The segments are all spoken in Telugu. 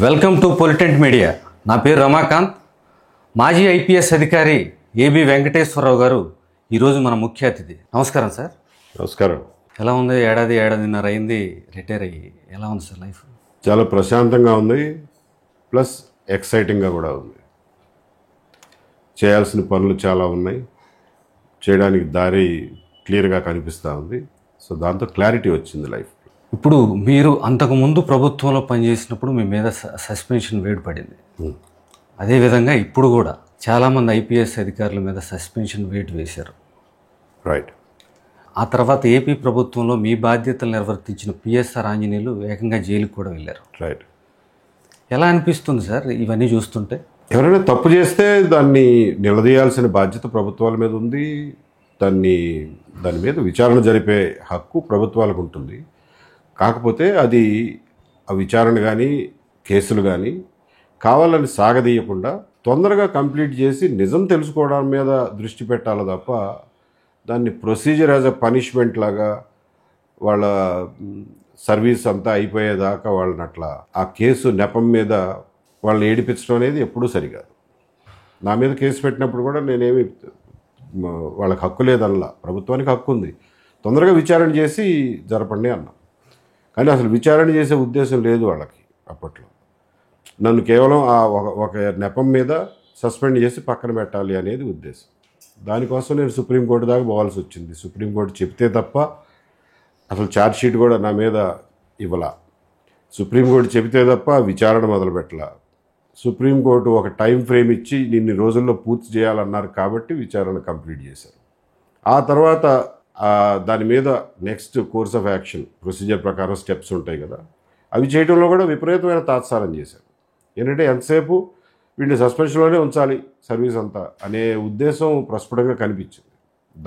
Welcome to పొలిటెంట్ media. నా పేరు రమాకాంత్. మాజీ ఐపీఎస్ అధికారి ఏబి వెంకటేశ్వరరావు గారు ఈరోజు మన ముఖ్య అతిథి. నమస్కారం సార్. నమస్కారం. ఎలా ఉంది? ఏడాదిన్నర అయింది రిటైర్ అయ్యి. ఎలా ఉంది సార్ లైఫ్? చాలా ప్రశాంతంగా ఉంది, ప్లస్ ఎక్సైటింగ్గా కూడా ఉంది. చేయాల్సిన పనులు చాలా ఉన్నాయి, చేయడానికి దారి క్లియర్గా కనిపిస్తూ ఉంది. సో దాంతో క్లారిటీ వచ్చింది లైఫ్. ఇప్పుడు మీరు అంతకుముందు ప్రభుత్వంలో పనిచేసినప్పుడు మీ మీద సస్పెన్షన్ వేటు పడింది. అదేవిధంగా ఇప్పుడు కూడా చాలామంది ఐపీఎస్ అధికారుల మీద సస్పెన్షన్ వేటు వేశారు. రైట్. ఆ తర్వాత ఏపీ ప్రభుత్వంలో మీ బాధ్యతలు నిర్వర్తించిన పిఎస్ఆర్ ఆంజనేయులు ఏకంగా జైలుకి కూడా వెళ్ళారు. రైట్. ఎలా అనిపిస్తుంది సార్ ఇవన్నీ చూస్తుంటే? ఎవరైనా తప్పు చేస్తే దాన్ని నిలదీయాల్సిన బాధ్యత ప్రభుత్వాల మీద ఉంది. దాని మీద విచారణ జరిపే హక్కు ప్రభుత్వాలకు ఉంటుంది. కాకపోతే అది ఆ విచారణ కానీ కేసులు కానీ కావాలని సాగదీయకుండా తొందరగా కంప్లీట్ చేసి నిజం తెలుసుకోవడం మీద దృష్టి పెట్టాలి తప్ప దాన్ని ప్రొసీజర్ యాజ్ అ పనిష్మెంట్ లాగా వాళ్ళ సర్వీస్ అంతా అయిపోయేదాకా వాళ్ళని అట్లా ఆ కేసు నెపం మీద వాళ్ళని ఏడిపించడం అనేది ఎప్పుడూ సరికాదు. నా మీద కేసు పెట్టినప్పుడు కూడా నేనేమి వాళ్ళకి హక్కు లేదనలా, ప్రభుత్వానికి హక్కు ఉంది. తొందరగా విచారణ చేసి జరపండి అన్నా. కానీ అసలు విచారణ చేసే ఉద్దేశం లేదు వాళ్ళకి. అప్పట్లో నన్ను కేవలం ఆ ఒక నెపం మీద సస్పెండ్ చేసి పక్కన పెట్టాలి అనేది ఉద్దేశం. దానికోసం నేను సుప్రీంకోర్టు దాకా పోవాల్సి వచ్చింది. సుప్రీంకోర్టు చెప్తే తప్ప అసలు ఛార్జ్షీట్ కూడా నా మీద ఇవ్వాల. సుప్రీంకోర్టు చెబితే తప్ప విచారణ మొదలుపెట్టలా. సుప్రీంకోర్టు ఒక టైం ఫ్రేమ్ ఇచ్చి ఇన్ని రోజుల్లో పూర్తి చేయాలన్నారు కాబట్టి విచారణ కంప్లీట్ చేశారు. ఆ తర్వాత దాని మీద next course of action procedure ప్రకారం స్టెప్స్ ఉంటాయి కదా, అవి చేయడంలో కూడా విపరీతమైన తాత్సారం చేశారు. ఏంటంటే ఎంతసేపు వీడిని సస్పెన్షన్లోనే ఉంచాలి సర్వీస్ అంతా అనే ఉద్దేశం ప్రస్ఫుటంగా కనిపించింది.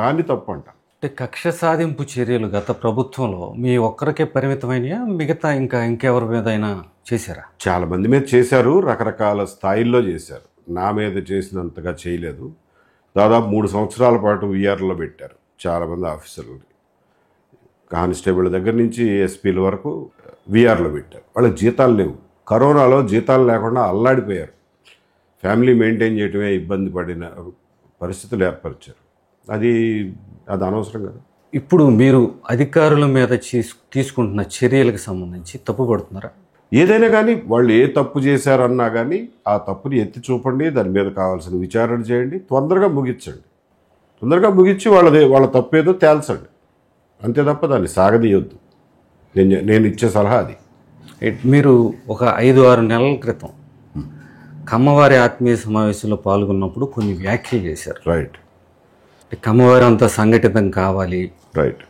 దాన్ని తప్పు అంట. అంటే కక్ష సాధింపు చర్యలు గత ప్రభుత్వంలో మీ ఒక్కరికే పరిమితమైనయా, మిగతా ఇంకెవరి మీద అయినా చేశారా? చాలామంది మీద చేశారు, రకరకాల స్థాయిల్లో చేశారు. నా మీద చేసినంతగా చేయలేదు. దాదాపు 3 సంవత్సరాల పాటు వీఆర్లో పెట్టారు చాలామంది ఆఫీసర్లని. కానిస్టేబుల్ దగ్గర నుంచి ఎస్పీల వరకు వీఆర్లో పెట్టారు. వాళ్ళకి జీతాలు లేవు. కరోనాలో జీతాలు లేకుండా అల్లాడిపోయారు. ఫ్యామిలీ మెయింటైన్ చేయటమే ఇబ్బంది పడిన పరిస్థితులు ఏర్పరిచారు. అది అనవసరం కదా. ఇప్పుడు మీరు అధికారుల మీద తీసుకుంటున్న చర్యలకు సంబంధించి తప్పుపడుతున్నారా? ఏదైనా కానీ వాళ్ళు ఏ తప్పు చేశారన్నా కానీ ఆ తప్పుని ఎత్తి చూపండి, దాని మీద కావాల్సిన విచారణ చేయండి, తొందరగా ముగించండి. తొందరగా ముగించి వాళ్ళ తప్పేదో తేల్చండి. అంతే తప్ప దాన్ని సాగదీయొద్దు. నేను ఇచ్చే సలహా అది. మీరు ఒక 5-6 నెలల క్రితం కమ్మవారి ఆత్మీయ సమావేశంలో పాల్గొన్నప్పుడు కొన్ని వ్యాఖ్యలు చేశారు. రైట్. కమ్మవారి అంతా సంఘటితం కావాలి, రైట్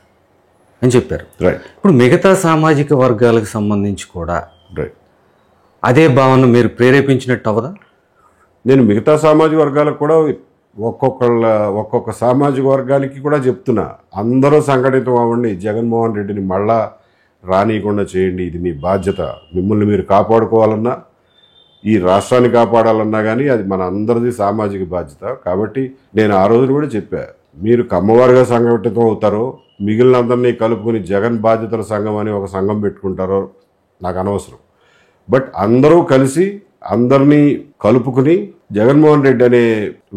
అని చెప్పారు. రైట్. ఇప్పుడు మిగతా సామాజిక వర్గాలకు సంబంధించి కూడా రైట్ అదే భావన మీరు ప్రేరేపించినట్టు అవదా? నేను మిగతా సామాజిక వర్గాలకు కూడా ఒక్కొక్క సామాజిక వర్గానికి కూడా చెప్తున్నా, అందరూ సంఘటితం అవ్వండి. జగన్మోహన్ రెడ్డిని మళ్ళా రానియకుండా చేయండి. ఇది మీ బాధ్యత. మిమ్మల్ని మీరు కాపాడుకోవాలన్నా, ఈ రాష్ట్రాన్ని కాపాడాలన్నా కానీ అది మన అందరిది సామాజిక బాధ్యత. కాబట్టి నేను ఆ రోజున కూడా చెప్పా, మీరు కమ్మవారిగా సంఘటితం అవుతారో మిగిలిన అందరినీ కలుపుకుని జగన్ బాధ్యతల సంఘం అని ఒక సంఘం పెట్టుకుంటారో నాకు అనవసరం. బట్ అందరూ కలిసి అందరినీ కలుపుకుని జగన్మోహన్ రెడ్డి అనే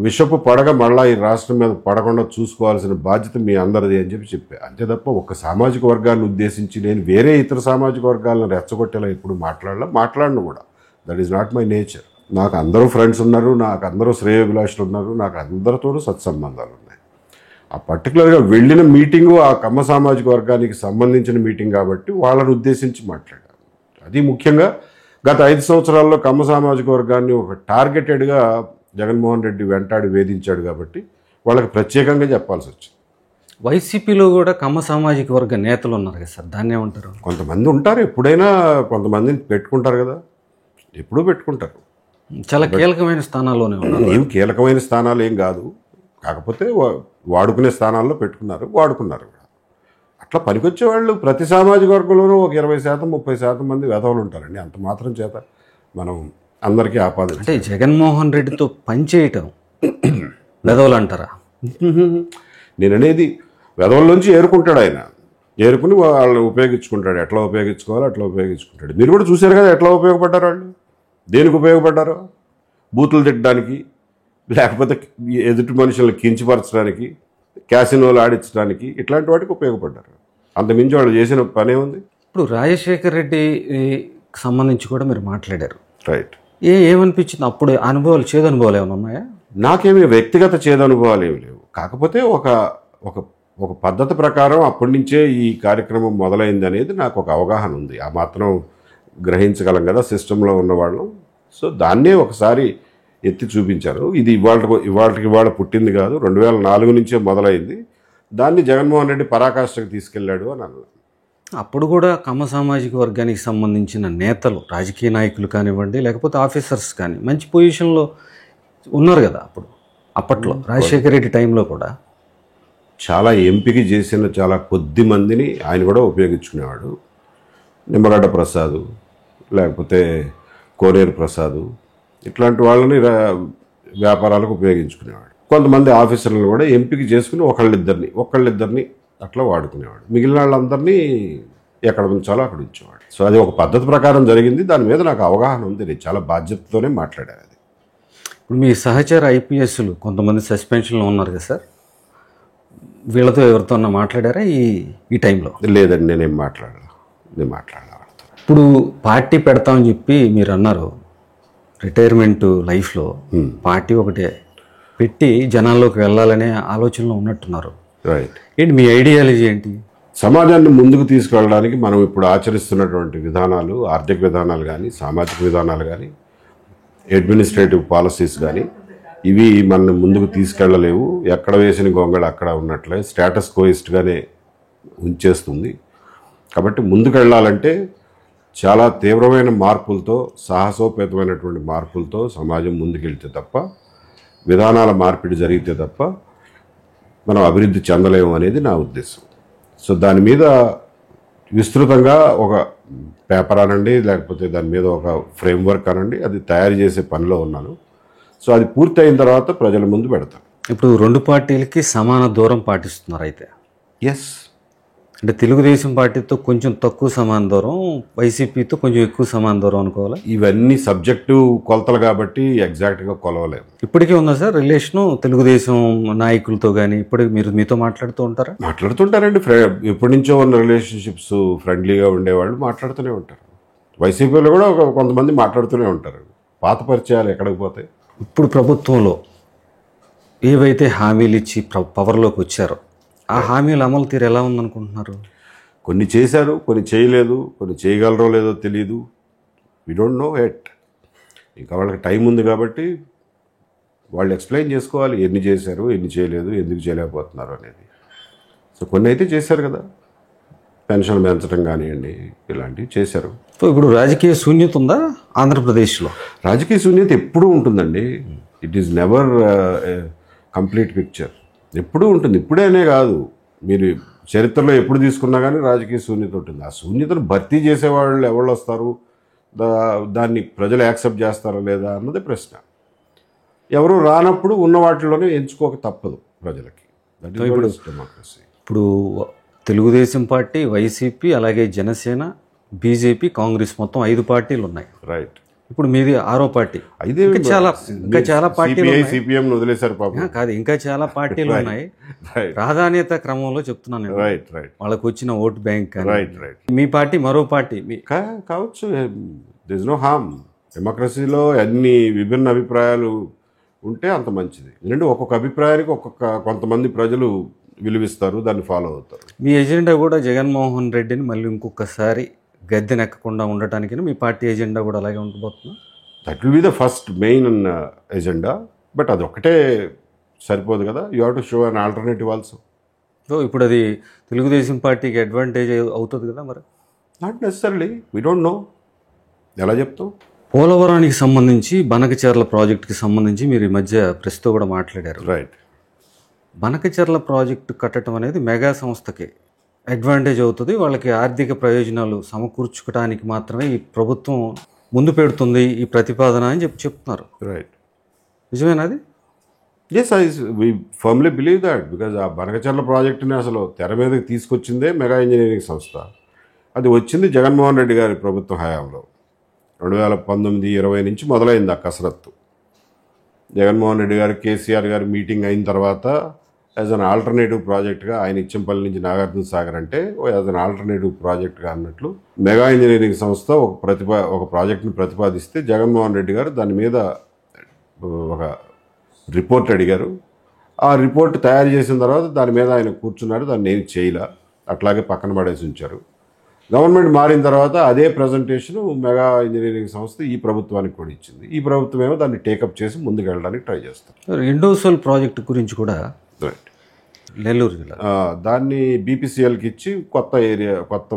విషపు పడగ మళ్ళా ఈ రాష్ట్రం మీద పడకుండా చూసుకోవాల్సిన బాధ్యత మీ అందరిది అని చెప్పా. అంతే తప్ప ఒక సామాజిక వర్గాన్ని ఉద్దేశించి నేను వేరే ఇతర సామాజిక వర్గాలను రెచ్చగొట్టేలా ఎప్పుడు మాట్లాడను కూడా. That is not my nature. నాకు అందరూ ఫ్రెండ్స్ ఉన్నారు, నాకు అందరూ శ్రేయోభిలాషులు ఉన్నారు, నాకు అందరితోనూ సత్సంబంధాలు ఉన్నాయి. ఆ పర్టికులర్గా వెళ్ళిన మీటింగు ఆ కమ్మ సామాజిక వర్గానికి సంబంధించిన మీటింగ్ కాబట్టి వాళ్ళని ఉద్దేశించి మాట్లాడాను. అది ముఖ్యంగా గత 5 సంవత్సరాల్లో కమ్మ సామాజిక వర్గాన్ని ఒక టార్గెటెడ్గా జగన్మోహన్ రెడ్డి వెంటాడి వేధించాడు కాబట్టి వాళ్ళకి ప్రత్యేకంగా చెప్పాల్సి వచ్చింది. వైసీపీలో కూడా కమ్మ సామాజిక వర్గ నేతలు ఉన్నారు కదా సార్, దాన్ని ఏమంటారు? కొంతమంది ఉంటారు, ఎప్పుడైనా కొంతమందిని పెట్టుకుంటారు కదా, ఎప్పుడూ పెట్టుకుంటారు. చాలా కీలకమైన స్థానాల్లోనే ఉన్నారు. ఏం కీలకమైన స్థానాలు ఏం కాదు, కాకపోతే వాడుకునే స్థానాల్లో వాడుకున్నారు కూడా. అట్లా పనికొచ్చే వాళ్ళు ప్రతి సామాజిక వర్గంలోనూ ఒక 20% 30% మంది వెధవలు ఉంటారండి. అంత మాత్రం చేత మనం అందరికీ ఆపాదన. అంటే జగన్మోహన్ రెడ్డితో పనిచేయటం వెధవలు అంటారా? నేను అనేది వెధవల నుంచి ఏరుకుంటాడు ఆయన. ఏరుకుని వాళ్ళని ఉపయోగించుకుంటాడు. ఎట్లా ఉపయోగించుకోవాలో అట్లా ఉపయోగించుకుంటాడు. మీరు కూడా చూశారు కదా ఎట్లా ఉపయోగపడ్డారు వాళ్ళు. దేనికి ఉపయోగపడ్డారు? బూతులు తిట్టడానికి, లేకపోతే ఎదుటి మనుషులను కించపరచడానికి, క్యాసినోలు ఆడించడానికి, ఇట్లాంటి వాటికి ఉపయోగపడ్డారు. అంతమించి వాళ్ళు చేసిన పనే ఉంది. ఇప్పుడు రాజశేఖర్ రెడ్డి సంబంధించి కూడా మీరు మాట్లాడారు. రైట్. ఏమనిపించింది అప్పుడు? అనుభవాలు, చేదు అనుభవాలు ఏమైనా ఉన్నాయా? నాకేమీ వ్యక్తిగత చేదు అనుభవాలు ఏమి లేవు. కాకపోతే ఒక ఒక ఒక పద్ధతి ప్రకారం అప్పటి నుంచే ఈ కార్యక్రమం మొదలైంది అనేది నాకు ఒక అవగాహన ఉంది. ఆ మాత్రం గ్రహించగలం కదా సిస్టంలో ఉన్నవాళ్ళం. సో దాన్నే ఒకసారి ఎత్తి చూపించారు. ఇది ఇవాళ పుట్టింది కాదు, 2004 నుంచే మొదలైంది. దాన్ని జగన్మోహన్ రెడ్డి పరాకాష్ఠకు తీసుకెళ్లాడు అని అన్నారు. అప్పుడు కూడా కమ్మ సామాజిక వర్గానికి సంబంధించిన నేతలు, రాజకీయ నాయకులు కానివ్వండి, లేకపోతే ఆఫీసర్స్ కానీ మంచి పొజిషన్లో ఉన్నారు కదా అప్పట్లో. రాజశేఖర రెడ్డి టైంలో కూడా చాలా ఎంపిక చేసిన చాలా కొద్ది మందిని ఆయన కూడా ఉపయోగించుకునేవాడు. నిమ్మగడ్డ ప్రసాద్, లేకపోతే కోనేరు ప్రసాద్, ఇట్లాంటి వాళ్ళని వ్యాపారాలకు ఉపయోగించుకునేవాడు. కొంతమంది ఆఫీసర్లను కూడా ఎంపిక చేసుకుని ఒకళ్ళిద్దరిని అట్లా వాడుకునేవాడు. మిగిలిన వాళ్ళందరినీ ఎక్కడ ఉంచాలో అక్కడ ఉంచేవాడు. సో అది ఒక పద్ధతి ప్రకారం జరిగింది. దాని మీద నాకు అవగాహన ఉంది. నేను చాలా బాధ్యతతోనే మాట్లాడాను. అది ఇప్పుడు మీ సహచర ఐపీఎస్లు కొంతమంది సస్పెన్షన్లో ఉన్నారు కదా సార్, వీళ్ళతో ఎవరితో మాట్లాడారా ఈ టైంలో? లేదండి, నేను మాట్లాడాలి. ఇప్పుడు పార్టీ పెడతామని చెప్పి మీరు అన్నారు. రిటైర్మెంట్ లైఫ్లో పార్టీ ఒకటే పెట్టి జనాల్లోకి వెళ్ళాలనే ఆలోచనలో ఉన్నట్టున్నారు. రైట్. ఏంటి మీ ఐడియాలజీ ఏంటి? సమాజాన్ని ముందుకు తీసుకెళ్ళడానికి మనం ఇప్పుడు ఆచరిస్తున్నటువంటి విధానాలు, ఆర్థిక విధానాలు కానీ, సామాజిక విధానాలు కానీ, అడ్మినిస్ట్రేటివ్ పాలసీస్ కానీ, ఇవి మన ముందుకు తీసుకెళ్ళలేవు. ఎక్కడ వేసిన గొంగళ అక్కడ ఉన్నట్లే స్టేటస్ కోయిస్ట్గానే ఉంచేస్తుంది. కాబట్టి ముందుకు వెళ్ళాలంటే చాలా తీవ్రమైన మార్పులతో, సాహసోపేతమైనటువంటి మార్పులతో సమాజం ముందుకెళ్తే తప్ప, విధానాల మార్పిడి జరిగితే తప్ప మనం అభివృద్ధి చెందలేము అనేది నా ఉద్దేశం. సో దాని మీద విస్తృతంగా ఒక పేపర్ అనండి, లేకపోతే దాని మీద ఒక ఫ్రేమ్వర్క్ అనండి, అది తయారు చేసే పనిలో ఉన్నాను. సో అది పూర్తి అయిన తర్వాత ప్రజల ముందు పెడతాను. ఇప్పుడు రెండు పార్టీలకి సమాన దూరం పాటిస్తున్నారు అయితే? ఎస్. అంటే తెలుగుదేశం పార్టీతో కొంచెం తక్కువ సమాన దూరం, వైసీపీతో కొంచెం ఎక్కువ సమాన దూరం అనుకోవాలా? ఇవన్నీ సబ్జెక్టివ్ కొలతలు కాబట్టి ఎగ్జాక్ట్గా కొలవలేము. ఇప్పటికీ ఉందా సార్ రిలేషను తెలుగుదేశం నాయకులతో కానీ? ఇప్పటికి మీతో మాట్లాడుతూ ఉంటారా? మాట్లాడుతుంటారండి. ఎప్పటి నుంచో ఉన్న రిలేషన్షిప్స్, ఫ్రెండ్లీగా ఉండేవాళ్ళు మాట్లాడుతూనే ఉంటారు. వైసీపీలో కూడా కొంతమంది మాట్లాడుతూనే ఉంటారు. పాత పరిచయాలు ఎక్కడికి పోతాయి? ఇప్పుడు ప్రభుత్వంలో ఏవైతే హామీలు ఇచ్చి పవర్లోకి వచ్చారో ఆ హామీల అమలు తీరు ఎలా ఉందనుకుంటున్నారు? కొన్ని చేశారు, కొన్ని చేయలేదు, కొన్ని చేయగలరో లేదో తెలియదు. We don't no at. ఇంకా వాళ్ళకి టైం ఉంది కాబట్టి వాళ్ళు ఎక్స్ప్లెయిన్ చేసుకోవాలి ఎన్ని చేశారు, ఎన్ని చేయలేదు, ఎందుకు చేయలేకపోతున్నారు అనేది. సో కొన్ని అయితే చేశారు కదా, పెన్షన్ పెంచడం కానివ్వండి, ఇలాంటివి చేశారు. సో ఇప్పుడు రాజకీయ శూన్యత ఉందా ఆంధ్రప్రదేశ్లో? రాజకీయ శూన్యత ఎప్పుడూ ఉంటుందండి. It is never complete picture. ఎప్పుడూ ఉంటుంది. ఇప్పుడేనే కాదు, మీరు చరిత్రలో ఎప్పుడు తీసుకున్నా కానీ రాజకీయ శూన్యత ఉంటుంది. ఆ శూన్యతను భర్తీ చేసేవాళ్ళు ఎవరు వస్తారు, దాన్ని ప్రజలు యాక్సెప్ట్ చేస్తారా లేదా అన్నది ప్రశ్న. ఎవరు రానప్పుడు ఉన్న వాటిలోనే ఎంచుకోక తప్పదు ప్రజలకి. That is democracy. ఇప్పుడు తెలుగుదేశం పార్టీ, వైసీపీ, అలాగే జనసేన, బీజేపీ, కాంగ్రెస్ మొత్తం 5 పార్టీలు ఉన్నాయి. రైట్. ఇప్పుడు మీది 6వ పార్టీ. ఇంకా చాలా పార్టీలు, సిపిఎం వదిలేశారు పాపం. కాదు, ఇంకా చాలా పార్టీలు ఉన్నాయి. ప్రాధాన్యత క్రమంలో చెప్తున్నాను నేను. Right right. వాళ్ళకు వచ్చిన ఓట్ బ్యాంక్. Right right. మీ పార్టీ మరో పార్టీ కావచ్చు. There is no harm. డెమోక్రసీలో అన్ని విభిన్న అభిప్రాయాలు ఉంటే అంత మంచిది. ఎందుకంటే ఒక్కొక్క అభిప్రాయానికి కొంతమంది ప్రజలు విలువిస్తారు, దాన్ని ఫాలో అవుతారు. మీ ఎజెండా కూడా జగన్మోహన్ రెడ్డిని మళ్ళీ ఇంకొకసారి గద్దెనెక్కకుండా ఉండటానికి మీ పార్టీ ఎజెండా కూడా అలాగే ఉండబోతుందా? That will be the first main agenda. But అది ఒకటే సరిపోదు కదా, you have to show an alternative also. So ఇప్పుడు అది తెలుగుదేశం పార్టీకి అడ్వాంటేజ్ అవుతుంది కదా మరి? Not necessarily, we don't know. ఎలా చెప్తాం? పోలవరానికి సంబంధించి, బనకచెర్ల ప్రాజెక్టుకి సంబంధించి మీరు ఈ మధ్య ప్రెస్తో కూడా మాట్లాడారు. రైట్. బనకచెర్ల ప్రాజెక్టు కట్టడం అనేది మెగా సంస్థకి అడ్వాంటేజ్ అవుతుంది, వాళ్ళకి ఆర్థిక ప్రయోజనాలు సమకూర్చుకోవడానికి మాత్రమే ఈ ప్రభుత్వం ముందు పెడుతుంది ఈ ప్రతిపాదన అని చెప్తున్నారు. రైట్. నిజమేనా అది? Yes, we firmly believe that. Because ఆ బనకచెర్ల ప్రాజెక్టుని అసలు తెర మీదకి తీసుకొచ్చిందే మెగా ఇంజనీరింగ్ సంస్థ. అది వచ్చింది జగన్మోహన్ రెడ్డి గారి ప్రభుత్వం హయాంలో. 2019-20 నుంచి మొదలైంది ఆ కసరత్తు. జగన్మోహన్ రెడ్డి గారు, కేసీఆర్ గారు మీటింగ్ అయిన తర్వాత యాజ్ అన్ ఆల్టర్నేటివ్ ప్రాజెక్ట్గా ఆయన ఇచ్చంపల్లి నుంచి నాగార్జున సాగర్ అంటే యాజ్ అన్ ఆల్టర్నేటివ్ ప్రాజెక్ట్గా అన్నట్లు మెగా ఇంజనీరింగ్ సంస్థ ఒక ప్రాజెక్ట్ని ప్రతిపాదిస్తే జగన్మోహన్ రెడ్డి గారు దాని మీద ఒక రిపోర్ట్ అడిగారు. ఆ రిపోర్ట్ తయారు చేసిన తర్వాత దాని మీద ఆయన కూర్చున్నారు. దాన్ని ఏమి చేయలే, అట్లాగే పక్కన పడేసి ఉంచారు. గవర్నమెంట్ మారిన తర్వాత అదే ప్రజెంటేషన్ మెగా ఇంజనీరింగ్ సంస్థ ఈ ప్రభుత్వానికి కూడా ఇచ్చింది. ఈ ప్రభుత్వం ఏమో దాన్ని టేకప్ చేసి ముందుకు వెళ్ళడానికి ట్రై చేస్తారు. ఇండోసోల్ ప్రాజెక్టు గురించి కూడా రైట్, నెల్లూరు జిల్లా దాన్ని బీపీసీఎల్కి ఇచ్చి కొత్త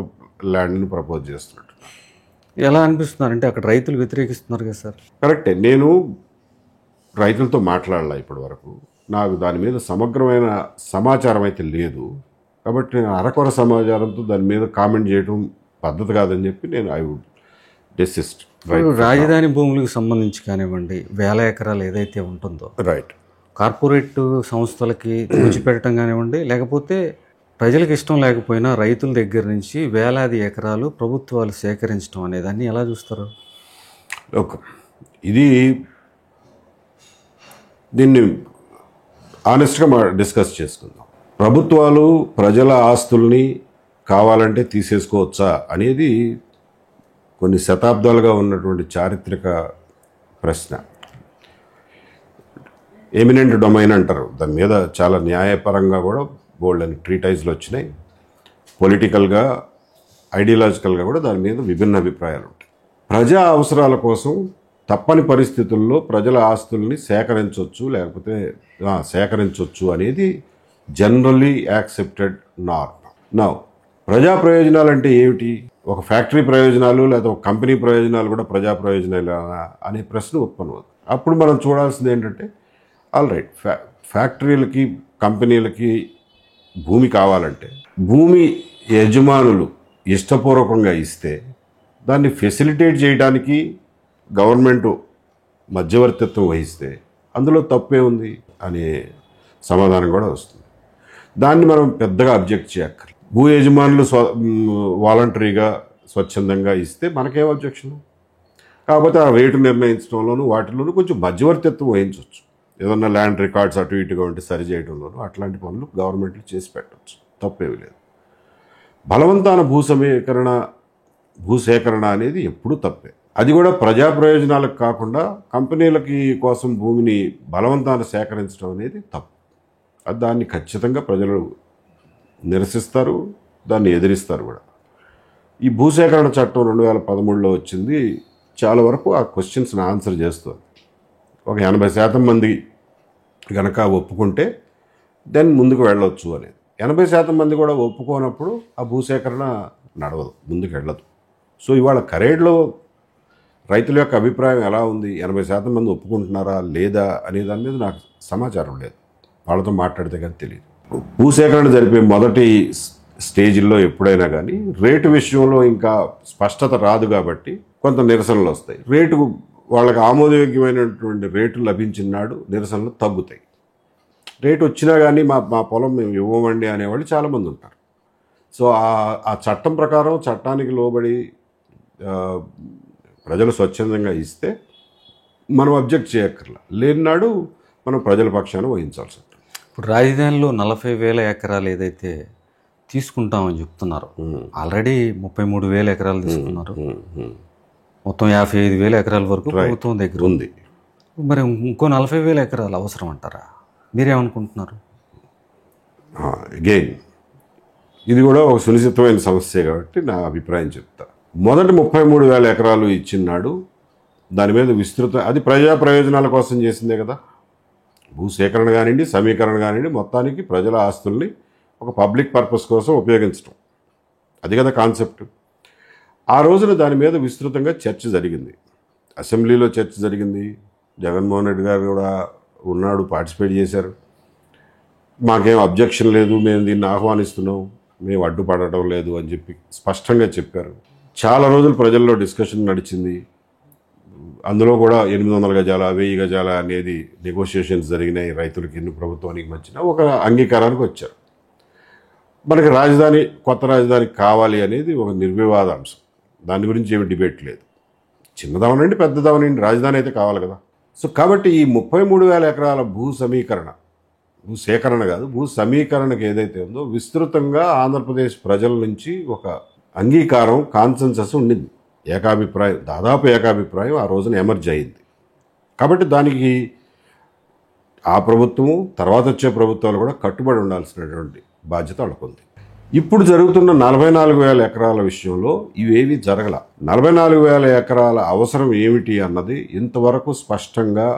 ల్యాండ్ని ప్రపోజ్ చేస్తున్నట్టు. ఎలా అనిపిస్తున్నారంటే అక్కడ రైతులు వ్యతిరేకిస్తున్నారు కదా సార్? కరెక్టే, నేను రైతులతో మాట్లాడలా ఇప్పటి వరకు. నాకు దాని మీద సమగ్రమైన సమాచారం అయితే లేదు కాబట్టి నేను అరకొర సమాచారంతో దాని మీద కామెంట్ చేయడం పద్ధతి కాదని చెప్పి నేను ఐ వుడ్ డెసిస్ట్. రాజధాని భూములకు సంబంధించి కానివ్వండి, 1000 ఎకరాలు ఏదైతే ఉంటుందో రైట్, కార్పొరేట్ సంస్థలకి దోచిపెట్టడం కానివ్వండి, లేకపోతే ప్రజలకు ఇష్టం లేకపోయినా రైతుల దగ్గర నుంచి వేలాది ఎకరాలు ప్రభుత్వాలు సేకరించడం అనేదాన్ని ఎలా చూస్తారు? ఓకే, దీన్ని ఆనెస్ట్గా డిస్కస్ చేసుకుందాం. ప్రభుత్వాలు ప్రజల ఆస్తుల్ని కావాలంటే తీసేసుకోవచ్చా అనేది కొన్ని శతాబ్దాలుగా ఉన్నటువంటి చారిత్రక ప్రశ్న. ఎమినెంట్ డొమైన్ అంటారు దాని మీద. చాలా న్యాయపరంగా కూడా బోల్డ్ అని ట్రీటైజ్లు వచ్చినాయి. పొలిటికల్గా, ఐడియాలజికల్గా కూడా దాని మీద విభిన్న అభిప్రాయాలు ఉంటాయి. ప్రజా అవసరాల కోసం తప్పని పరిస్థితుల్లో ప్రజల ఆస్తుల్ని సేకరించవచ్చు అనేది జనరల్లీ యాక్సెప్టెడ్ నార్మ్. నౌ ప్రజా ప్రయోజనాలు అంటే ఏమిటి? ఒక ఫ్యాక్టరీ ప్రయోజనాలు లేదా ఒక కంపెనీ ప్రయోజనాలు కూడా ప్రజా ప్రయోజనాలు అనే ప్రశ్న ఉత్పన్నమవుతుంది. అప్పుడు మనం చూడాల్సింది ఏంటంటే, ఆల్ రైట్, ఫ్యాక్టరీలకి కంపెనీలకి భూమి కావాలంటే భూమి యజమానులు ఇష్టపూర్వకంగా ఇస్తే దాన్ని ఫెసిలిటేట్ చేయడానికి గవర్నమెంట్ మధ్యవర్తిత్వం వహిస్తే అందులో తప్పే ఉంది అనే సమాధానం కూడా వస్తుంది. దాన్ని మనం పెద్దగా అబ్జెక్ట్ చేయక్కర్లేదు. భూ యజమానులు వాలంటరీగా స్వచ్ఛందంగా ఇస్తే మనకేం అబ్జెక్షన్. కాకపోతే ఆ రేటు నిర్ణయించడంలోనూ వాటిలోనూ కొంచెం మధ్యవర్తిత్వం వహించవచ్చు. ఏదన్నా ల్యాండ్ రికార్డ్స్ అటు ఇటుగా ఉంటే సరి చేయడంలోనూ అట్లాంటి పనులు గవర్నమెంట్లు చేసి పెట్టవచ్చు, తప్పేవి లేదు. బలవంతాన భూసేకరణ అనేది ఎప్పుడూ తప్పే. అది కూడా ప్రజా ప్రయోజనాలకు కాకుండా కంపెనీలకి కోసం భూమిని బలవంతాన సేకరించడం అనేది తప్పు. దాన్ని ఖచ్చితంగా ప్రజలు నిరసిస్తారు, దాన్ని ఎదిరిస్తారు కూడా. ఈ భూసేకరణ చట్టం 2013లో వచ్చింది. చాలా వరకు ఆ క్వశ్చన్స్ని ఆన్సర్ చేస్తుంది. ఒక 80% మంది కనుక ఒప్పుకుంటే దెన్ ముందుకు వెళ్ళవచ్చు అనేది. 80% మంది కూడా ఒప్పుకోనప్పుడు ఆ భూసేకరణ నడవదు, ముందుకు వెళ్ళదు. సో ఇవాళ కరేడ్లో రైతుల యొక్క అభిప్రాయం ఎలా ఉంది, 80% మంది ఒప్పుకుంటున్నారా లేదా అనే దాని మీద నాకు సమాచారం లేదు. వాళ్ళతో మాట్లాడితే కానీ తెలియదు. భూసేకరణ జరిపే మొదటి స్టేజ్లో ఎప్పుడైనా కానీ రేటు విషయంలో ఇంకా స్పష్టత రాదు కాబట్టి కొంత నిరసనలు వస్తాయి. రేటు వాళ్ళకి ఆమోదయోగ్యమైనటువంటి రేటు లభించిన నాడు నిరసనలు తగ్గుతాయి. రేటు వచ్చినా కానీ మా పొలం మేము ఇవ్వమండి అనేవాళ్ళు చాలామంది ఉంటారు. సో ఆ చట్టం ప్రకారం చట్టానికి లోబడి ప్రజలు స్వచ్ఛందంగా ఇస్తే మనం అబ్జెక్ట్ చేయక్కర్లా. లేనినాడు మనం ప్రజల పక్షాన వహించాల్సి ఉంటుంది. ఇప్పుడు రాజధానిలో 40,000 ఎకరాలు ఏదైతే తీసుకుంటామని చెప్తున్నారు, ఆల్రెడీ 33,000 ఎకరాలు తీసుకున్నారు. మొత్తం 55,000 ఎకరాల వరకు ప్రభుత్వం దగ్గర ఉంది. మరి ఇంకో 40,000 ఎకరాలు అవసరం అంటారా? మీరేమనుకుంటున్నారు? అగైన్ ఇది కూడా ఒక సునిశ్చితమైన సమస్య కాబట్టి నా అభిప్రాయం చెప్తా. మొదటి 33,000 ఎకరాలు ఇచ్చినాడు దాని మీద అది ప్రజా ప్రయోజనాల కోసం చేసిందే కదా. భూసేకరణ కానివ్వండి, సమీకరణ కానివ్వండి, మొత్తానికి ప్రజల ఆస్తుల్ని ఒక పబ్లిక్ పర్పస్ కోసం ఉపయోగించడం, అది కదా కాన్సెప్ట్. ఆ రోజున దాని మీద విస్తృతంగా చర్చ జరిగింది. అసెంబ్లీలో చర్చ జరిగింది. జగన్మోహన్ రెడ్డి గారు కూడా ఉన్నాడు, పార్టిసిపేట్ చేశారు. మాకేం అబ్జెక్షన్ లేదు, మేము దీన్ని ఆహ్వానిస్తున్నాం, మేము అడ్డుపడటం లేదు అని చెప్పి స్పష్టంగా చెప్పారు. చాలా రోజులు ప్రజల్లో డిస్కషన్ నడిచింది. అందులో కూడా 800 గజాల 1000 గజాల అనేది నెగోషియేషన్స్ జరిగినాయి. రైతులకి ప్రభుత్వానికి మధ్యన ఒక అంగీకారానికి వచ్చారు. మనకి కొత్త రాజధాని కావాలి అనేది ఒక నిర్వివాద అంశం. దాని గురించి ఏమి డిబేట్ లేదు. చిన్నదవనండి పెద్దదవనండి, రాజధాని అయితే కావాలి కదా. సో కాబట్టి ఈ 33,000 ఎకరాల భూ సేకరణ కాదు, భూ సమీకరణకు ఏదైతే ఉందో విస్తృతంగా ఆంధ్రప్రదేశ్ ప్రజల నుంచి ఒక అంగీకారం, కాన్సెన్సస్ ఉండింది. దాదాపు ఏకాభిప్రాయం ఆ రోజున ఎమర్జ్ అయింది. కాబట్టి దానికి ఆ ప్రభుత్వము, తర్వాత వచ్చే ప్రభుత్వాలు కూడా కట్టుబడి ఉండాల్సినటువంటి బాధ్యత వాళ్ళకు ఉంది. ఇప్పుడు జరుగుతున్న 44,000 ఎకరాల విషయంలో ఇవేవి జరగల. 44,000 ఎకరాల అవసరం ఏమిటి అన్నది ఇంతవరకు స్పష్టంగా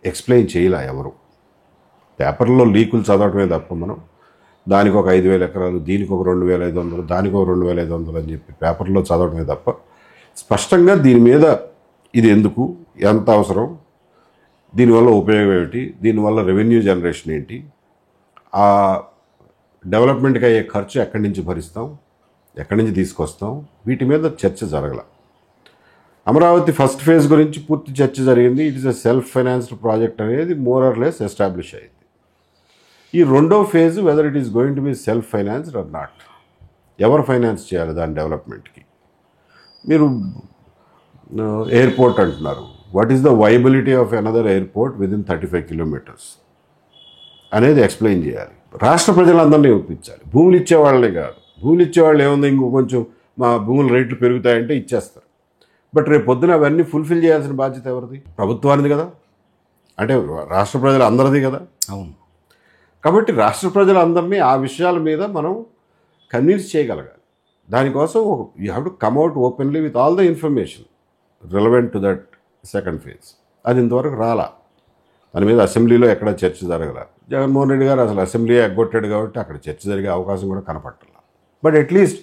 ఎక్స్ప్లెయిన్ చేయలే ఎవరు. పేపర్లో లీకులు చదవటమే తప్ప మనం దానికి ఒక 5,000 ఎకరాలు, దీనికి ఒక 2,500, దానికి ఒక 2,500 అని చెప్పి పేపర్లో చదవటమే తప్ప స్పష్టంగా దీని మీద ఇది ఎందుకు, ఎంత అవసరం, దీనివల్ల ఉపయోగం ఏమిటి, దీనివల్ల రెవెన్యూ జనరేషన్ ఏంటి, ఆ డెవలప్మెంట్కి అయ్యే ఖర్చు ఎక్కడి నుంచి భరిస్తాం, ఎక్కడి నుంచి తీసుకొస్తాం, వీటి మీద చర్చ జరగల. అమరావతి ఫస్ట్ ఫేజ్ గురించి పూర్తి చర్చ జరిగింది. It is a self financed project అనేది మోర్ ఆర్ లెస్ ఎస్టాబ్లిష్ అయింది. ఈ రెండో phase whether it is going to be self financed or not, ఎవరు ఫైనాన్స్ చేయాలి దాని డెవలప్మెంట్కి. మీరు ఎయిర్పోర్ట్ అంటున్నారు, what is the viability of another airport within 35 kilometers అనేది ఎక్స్ప్లెయిన్ చేయాలి. రాష్ట్ర ప్రజలందరినీ ఒప్పించాలి, భూములు ఇచ్చేవాళ్ళే కాదు. భూములు ఇచ్చేవాళ్ళు ఏముంది, ఇంకో కొంచెం మా భూముల రేట్లు పెరుగుతాయంటే ఇచ్చేస్తారు. బట్ రేపు పొద్దున అవన్నీ ఫుల్ఫిల్ చేయాల్సిన బాధ్యత ఎవరిది? ప్రభుత్వానిది కదా, అంటే రాష్ట్ర ప్రజలు అందరిది కదా. అవును. కాబట్టి రాష్ట్ర ప్రజలందరినీ ఆ విషయాల మీద మనం కన్విన్స్ చేయగలగాలి. దానికోసం you have to come out openly with all the information relevant to that second phase. అది ఇంతవరకు రాలా. దాని మీద అసెంబ్లీలో ఎక్కడ చర్చ జరగల. జగన్మోహన్ రెడ్డి గారు అసలు అసెంబ్లీ ఎగ్గొట్టాడు కాబట్టి అక్కడ చర్చ జరిగే అవకాశం కూడా కనపట్టాల. బట్ అట్లీస్ట్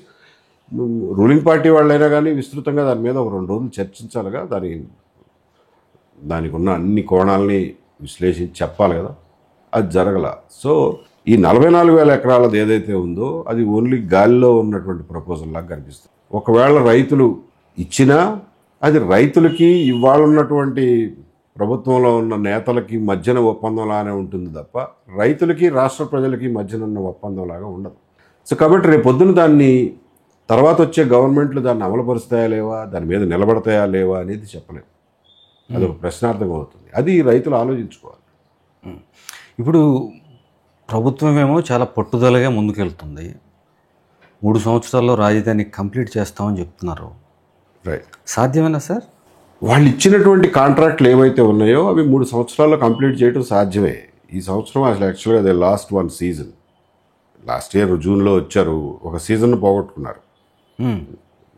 రూలింగ్ పార్టీ వాళ్ళైనా కానీ విస్తృతంగా దాని మీద ఒక 2 రోజులు చర్చించాలిగా. దానికి ఉన్న అన్ని కోణాలని విశ్లేషించి చెప్పాలి కదా, అది జరగల. సో ఈ 44,000 ఎకరాలది ఏదైతే ఉందో అది ఓన్లీ గాలిలో ఉన్నటువంటి ప్రపోజల్ లాగా కనిపిస్తుంది. ఒకవేళ రైతులు ఇచ్చినా అది రైతులకి ఇవాళ ఉన్నటువంటి ప్రభుత్వంలో ఉన్న నేతలకి మధ్యన ఒప్పందంలానే ఉంటుంది తప్ప రైతులకి రాష్ట్ర ప్రజలకి మధ్యన ఉన్న ఒప్పందంలాగా ఉండదు. సో కాబట్టి రేపు పొద్దున దాన్ని తర్వాత వచ్చే గవర్నమెంట్లు దాన్ని అమలుపరుస్తాయా లేవా, దాని మీద నిలబడతాయా లేవా అనేది చెప్పలేము. అదొక ప్రశ్నార్థకం అవుతుంది. అది రైతులు ఆలోచించుకోవాలి. ఇప్పుడు ప్రభుత్వం ఏమో చాలా పట్టుదలగా ముందుకెళ్తుంది. 3 సంవత్సరాల్లో రాజధాని కంప్లీట్ చేస్తామని చెప్తున్నారు. రైట్, సాధ్యమేనా సార్? వాళ్ళు ఇచ్చినటువంటి కాంట్రాక్ట్లు ఏవైతే ఉన్నాయో అవి 3 సంవత్సరాల్లో కంప్లీట్ చేయడం సాధ్యమే. ఈ సంవత్సరం అసలు యాక్చువల్గా అదే లాస్ట్ 1 season. లాస్ట్ ఇయర్ జూన్లో వచ్చారు, ఒక సీజన్ పోగొట్టుకున్నారు.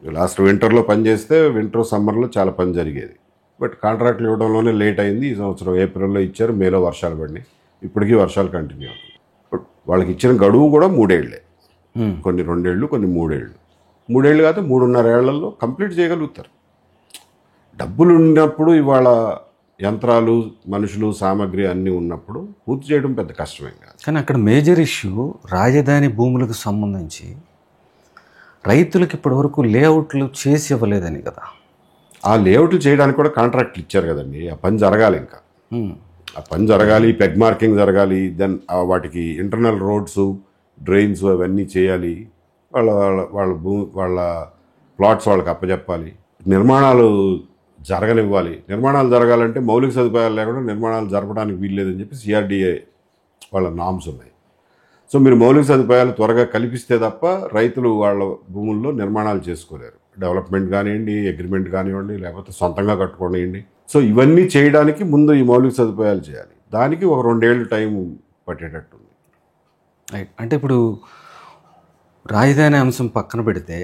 లాస్ట్ వింటర్లో పని చేస్తే వింటర్ సమ్మర్లో చాలా పని జరిగేది. బట్ కాంట్రాక్ట్లు ఇవ్వడంలోనే లేట్ అయింది. ఈ సంవత్సరం ఏప్రిల్లో ఇచ్చారు, మేలో వర్షాలు పడినాయి, ఇప్పటికీ వర్షాలు కంటిన్యూ అవుతుంది. బట్ వాళ్ళకి ఇచ్చిన గడువు కూడా 3 ఏళ్లే. కొన్ని 2 ఏళ్ళు, కొన్ని 3 ఏళ్ళు. 3 ఏళ్ళు కాదు, 3.5 ఏళ్లలో కంప్లీట్ చేయగలుగుతారు. డబ్బులు ఉన్నప్పుడు, ఇవాళ యంత్రాలు, మనుషులు, సామాగ్రి అన్నీ ఉన్నప్పుడు పూర్తి చేయడం పెద్ద కష్టమేం కాదు. కానీ అక్కడ మేజర్ ఇష్యూ రాజధాని భూములకు సంబంధించి రైతులకు ఇప్పటివరకు లేఅవుట్లు చేసి ఇవ్వలేదని కదా. ఆ లేఅవుట్లు చేయడానికి కూడా కాంట్రాక్ట్లు ఇచ్చారు కదండి. ఆ పని జరగాలి, ఇంకా ఆ పని జరగాలి, పెగ్ మార్కింగ్ జరగాలి, దెన్ వాటికి ఇంటర్నల్ రోడ్స్, డ్రైన్స్ అవన్నీ చేయాలి, వాళ్ళ ప్లాట్స్ వాళ్ళకి అప్పచెప్పాలి, నిర్మాణాలు జరగనివ్వాలి. నిర్మాణాలు జరగాలంటే మౌలిక సదుపాయాలు లేకుండా నిర్మాణాలు జరపడానికి వీల్లేదని చెప్పి CRDA వాళ్ళ నామ్స్ ఉన్నాయి. సో మీరు మౌలిక సదుపాయాలు త్వరగా కల్పిస్తే తప్ప రైతులు వాళ్ళ భూముల్లో నిర్మాణాలు చేసుకోలేరు. డెవలప్మెంట్ కానివ్వండి, అగ్రిమెంట్ కానివ్వండి, లేకపోతే సొంతంగా కట్టుకోనివ్వండి. సో ఇవన్నీ చేయడానికి ముందు ఈ మౌలిక సదుపాయాలు చేయాలి. దానికి ఒక 2 ఏళ్ళు టైం పట్టేటట్టుంది. అంటే ఇప్పుడు రాజధాని అంశం పక్కన పెడితే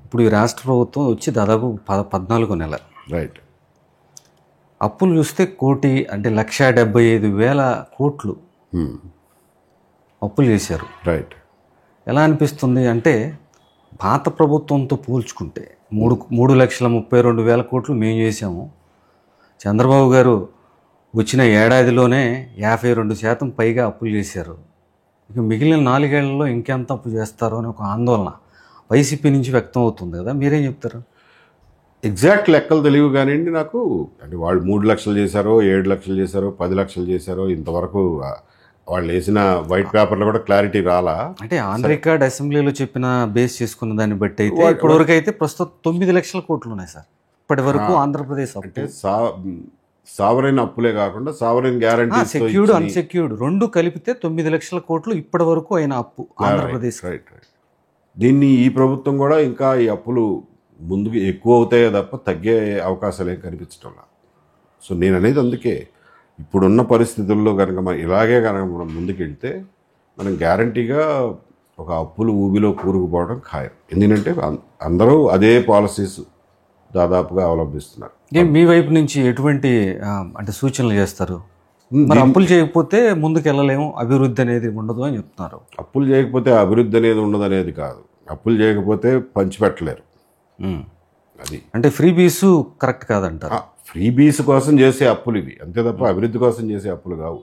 ఇప్పుడు ఈ రాష్ట్ర ప్రభుత్వం వచ్చి దాదాపు 14 నెలలు. రైట్. అప్పులు చూస్తే 1,00,000 అంటే 1,75,000 కోట్లు అప్పులు చేశారు. రైట్. ఎలా అనిపిస్తుంది అంటే పాత ప్రభుత్వంతో పోల్చుకుంటే 3,32,000 కోట్లు మేము చేసాము. చంద్రబాబు గారు వచ్చిన ఏడాదిలోనే 52% పైగా అప్పులు చేశారు. ఇక మిగిలిన 4 ఏళ్లలో ఇంకెంత అప్పు చేస్తారో అని ఒక ఆందోళన వైసీపీ నుంచి వ్యక్తం అవుతుంది కదా. మీరేం చెప్తారు? ఎగ్జాక్ట్ లెక్కలు తెలియవు కానివ్వండి నాకు. అంటే వాళ్ళు 3 లక్షలు చేశారో, 7 లక్షలు చేశారో, 10 లక్షలు చేశారో, ఇంతవరకు వాళ్ళు వేసిన వైట్ పేపర్లో కూడా క్లారిటీ రాలా. అంటే ఆన్ రికార్డ్ అసెంబ్లీలో చెప్పిన బేస్ చేసుకున్న దాన్ని బట్టి అయితే ఇప్పటివరకు అయితే ప్రస్తుతం 9 లక్షల కోట్లు ఉన్నాయి సార్. ఇప్పటి వరకు ఆంధ్రప్రదేశ్ అంటే సావరైన అప్పులే కాకుండా సావరైన గ్యారంటీ సెక్యూర్డ్ అన్సెక్యూర్డ్ రెండు కలిపితే 9 లక్షల కోట్లు ఇప్పటి వరకు అయిన అప్పు ఆంధ్రప్రదేశ్. రైట్. దీన్ని ఈ ప్రభుత్వం కూడా ఇంకా ఈ అప్పులు ముందుకు ఎక్కువ అవుతాయో తప్ప తగ్గే అవకాశాలు ఏం కనిపించడం లేదు. సో నేను అనేది అందుకే ఇప్పుడున్న పరిస్థితుల్లో కనుక ఇలాగే కనుక మనం ముందుకెళ్తే మనం గ్యారంటీగా ఒక అప్పులు ఊబిలో కూరుకుపోవడం ఖాయం. ఎందుకంటే అందరూ అదే పాలసీస్ దాదాపుగా అవలంబిస్తున్నారు. మీ వైపు నుంచి ఎటువంటి అంటే సూచనలు చేస్తారు? మరి అప్పులు చేయకపోతే ముందుకు వెళ్ళలేము, అభివృద్ధి అనేది ఉండదు అని చెప్తున్నారు. అప్పులు చేయకపోతే అభివృద్ధి అనేది ఉండదు అనేది కాదు, అప్పులు చేయకపోతే పంచిపెట్టలేరు. అది అంటే ఫ్రీ బీసు కరెక్ట్ కాదంటారు. ఫ్రీ బీస్ కోసం చేసే అప్పులు ఇవి, అంతే తప్ప అభివృద్ధి కోసం చేసే అప్పులు కావు.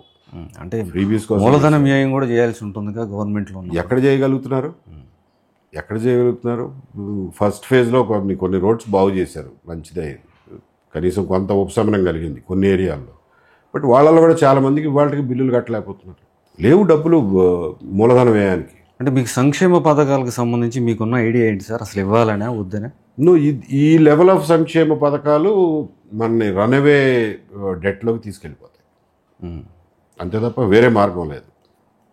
అంటే ఫ్రీ బీస్ కోసం మూలధన వ్యయం కూడా చేయాల్సి ఉంటుందిగా గవర్నమెంట్లో. ఎక్కడ చేయగలుగుతున్నారు? ఫస్ట్ ఫేజ్లో కొన్ని రోడ్స్ బాగు చేశారు, మంచిదే, కనీసం కొంత ఉపశమనం కలిగింది కొన్ని ఏరియాల్లో. బట్ వాళ్ళలో కూడా చాలామందికి వాళ్ళకి బిల్లులు కట్టలేకపోతున్నారు, లేవు డబ్బులు మూలధన వ్యయానికి. అంటే మీకు సంక్షేమ పథకాలకు సంబంధించి మీకున్న ఐడియా ఏంటి సార్? అసలు ఇవ్వాలనే వద్దనే? ఈ లెవెల్ ఆఫ్ సంక్షేమ పథకాలు మనని రన్అవే డెట్లోకి తీసుకెళ్ళిపోతాయి, అంతే తప్ప వేరే మార్గం లేదు.